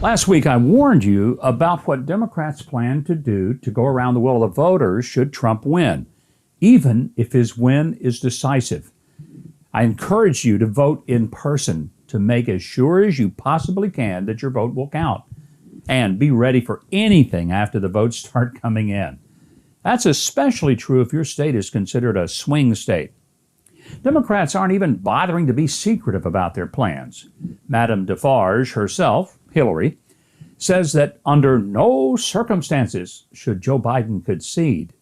Last week, I warned you about what Democrats plan to do to go around the will of the voters should Trump win, even if his win is decisive. I encourage you to vote in person to make as sure as you possibly can that your vote will count. And be ready for anything after the votes start coming in. That's especially true if your state is considered a swing state. Democrats aren't even bothering to be secretive about their plans. Madame Defarge herself, Hillary, says that under no circumstances should Joe Biden concede.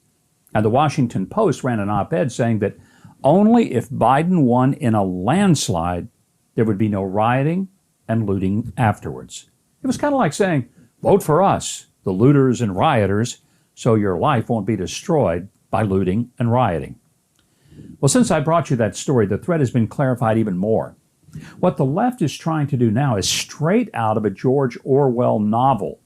And the Washington Post ran an op-ed saying that only if Biden won in a landslide, there would be no rioting and looting afterwards. It was kind of like saying, vote for us, the looters and rioters, so your life won't be destroyed by looting and rioting. Well, since I brought you that story, the threat has been clarified even more. What the left is trying to do now is straight out of a George Orwell novel.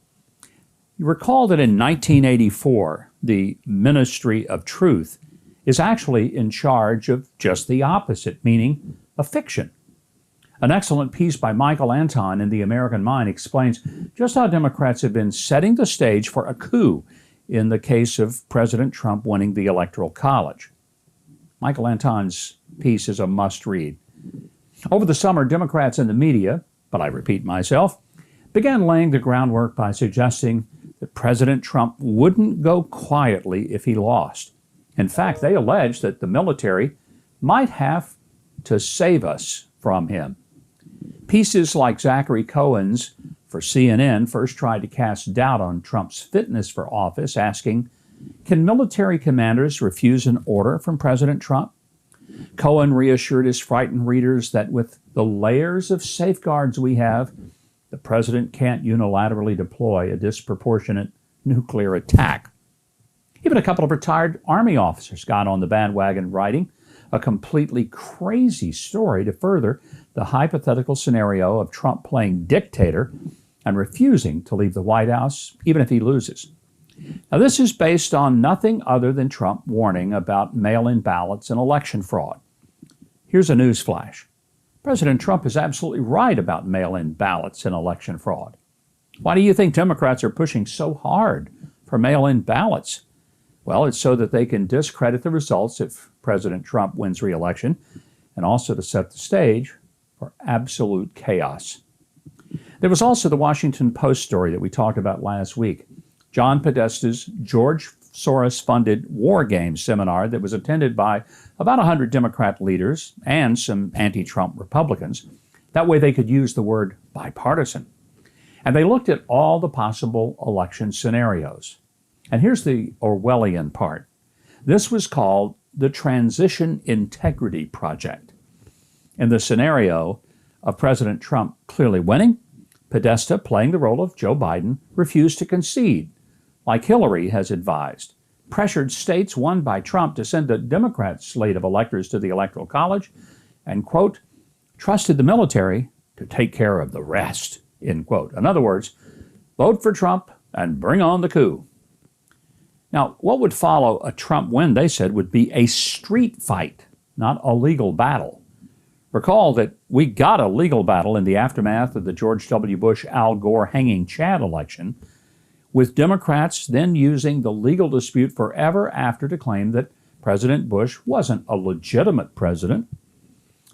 You recall that in 1984, the Ministry of Truth is actually in charge of just the opposite, meaning a fiction. An excellent piece by Michael Anton in The American Mind explains just how Democrats have been setting the stage for a coup in the case of President Trump winning the Electoral College. Michael Anton's piece is a must-read. Over the summer, Democrats and the media, but I repeat myself, began laying the groundwork by suggesting that President Trump wouldn't go quietly if he lost. In fact, they alleged that the military might have to save us from him. Pieces like Zachary Cohen's for CNN first tried to cast doubt on Trump's fitness for office, asking, can military commanders refuse an order from President Trump? Cohen reassured his frightened readers that with the layers of safeguards we have, the president can't unilaterally deploy a disproportionate nuclear attack. Even a couple of retired Army officers got on the bandwagon, writing a completely crazy story to further the hypothetical scenario of Trump playing dictator and refusing to leave the White House, even if he loses. Now, this is based on nothing other than Trump warning about mail-in ballots and election fraud. Here's a news flash. President Trump is absolutely right about mail-in ballots and election fraud. Why do you think Democrats are pushing so hard for mail-in ballots? Well, it's so that they can discredit the results if President Trump wins re-election, and also to set the stage for absolute chaos. There was also the Washington Post story that we talked about last week. John Podesta's George Soros-funded War Games seminar that was attended by about 100 Democrat leaders and some anti-Trump Republicans. That way they could use the word bipartisan. And they looked at all the possible election scenarios. And here's the Orwellian part. This was called the Transition Integrity Project. In the scenario of President Trump clearly winning, Podesta, playing the role of Joe Biden, refused to concede, like Hillary has advised, pressured states won by Trump to send a Democrat slate of electors to the Electoral College, and, quote, trusted the military to take care of the rest, end quote. In other words, vote for Trump and bring on the coup. Now, what would follow a Trump win, they said, would be a street fight, not a legal battle. Recall that we got a legal battle in the aftermath of the George W. Bush-Al Gore hanging Chad election, with Democrats then using the legal dispute forever after to claim that President Bush wasn't a legitimate president.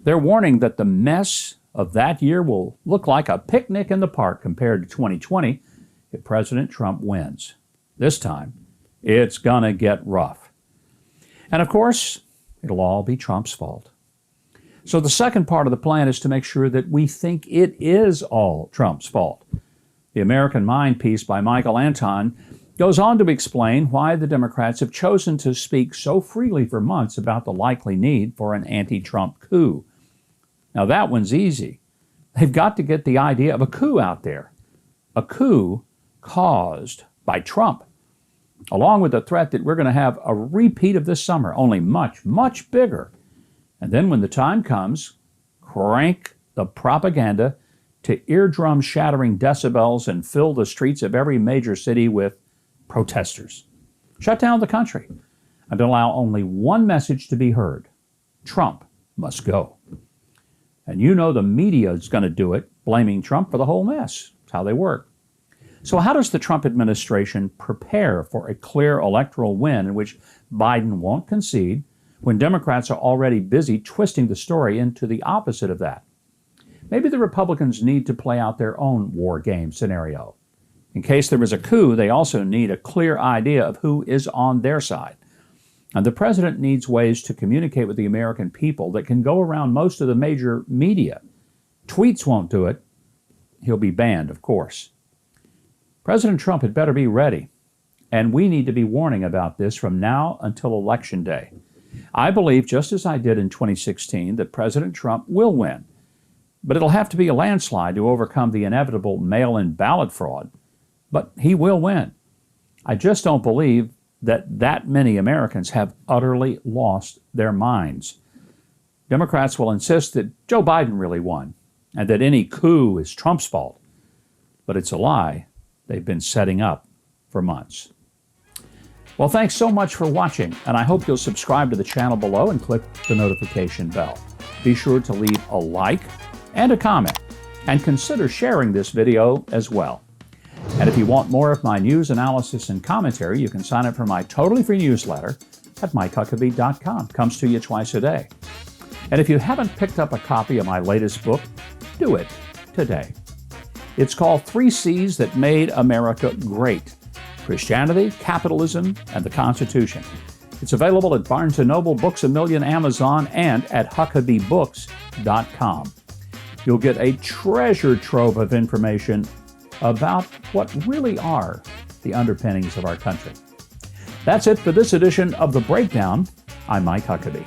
They're warning that the mess of that year will look like a picnic in the park compared to 2020 if President Trump wins. This time, it's gonna get rough. And of course, it'll all be Trump's fault. So the second part of the plan is to make sure that we think it is all Trump's fault. The American Mind piece by Michael Anton goes on to explain why the Democrats have chosen to speak so freely for months about the likely need for an anti-Trump coup. Now that one's easy. They've got to get the idea of a coup out there. A coup caused by Trump, along with the threat that we're going to have a repeat of this summer, only much, much bigger. And then when the time comes, crank the propaganda to eardrum-shattering decibels and fill the streets of every major city with protesters. Shut down the country and allow only one message to be heard. Trump must go. And you know the media is going to do it, blaming Trump for the whole mess. how they work. So how does the Trump administration prepare for a clear electoral win in which Biden won't concede when Democrats are already busy twisting the story into the opposite of that? Maybe the Republicans need to play out their own war game scenario. In case there is a coup, they also need a clear idea of who is on their side. And the president needs ways to communicate with the American people that can go around most of the major media. Tweets won't do it. He'll be banned, of course. President Trump had better be ready, and we need to be warning about this from now until Election Day. I believe, just as I did in 2016, that President Trump will win, but it'll have to be a landslide to overcome the inevitable mail-in ballot fraud. But he will win. I just don't believe that many Americans have utterly lost their minds. Democrats will insist that Joe Biden really won and that any coup is Trump's fault. But it's a lie they've been setting up for months. Well, thanks so much for watching, and I hope you'll subscribe to the channel below and click the notification bell. Be sure to leave a like and a comment, and consider sharing this video as well. And if you want more of my news analysis and commentary, you can sign up for my totally free newsletter at MikeHuckabee.com. Comes to you twice a day. And if you haven't picked up a copy of my latest book, do it today. It's called 3 C's That Made America Great: Christianity, Capitalism, and the Constitution. It's available at Barnes & Noble, Books A Million, Amazon, and at HuckabeeBooks.com. You'll get a treasure trove of information about what really are the underpinnings of our country. That's it for this edition of The Breakdown. I'm Mike Huckabee.